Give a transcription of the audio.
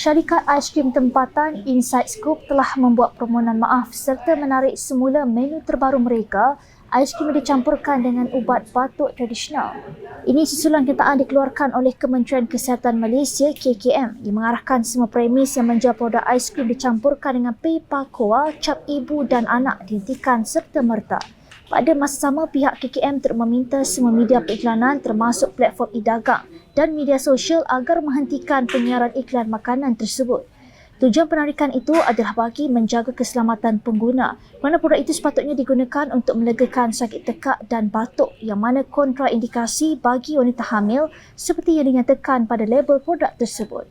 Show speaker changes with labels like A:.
A: Syarikat aiskrim tempatan Inside Scoop telah membuat permohonan maaf serta menarik semula menu terbaru mereka, aiskrim yang dicampurkan dengan ubat batuk tradisional. Ini susulan kenyataan dikeluarkan oleh Kementerian Kesihatan Malaysia KKM yang mengarahkan semua premis yang menjual produk aiskrim dicampurkan dengan pipa koa, cap ibu dan anak dihentikan serta merta. Pada masa sama, pihak KKM turut meminta semua media periklanan termasuk platform e-dagang dan media sosial agar menghentikan penyiaran iklan makanan tersebut. Tujuan penarikan itu adalah bagi menjaga keselamatan pengguna, kerana produk itu sepatutnya digunakan untuk melegakan sakit tekak dan batuk yang mana kontraindikasi bagi wanita hamil seperti yang dinyatakan pada label produk tersebut.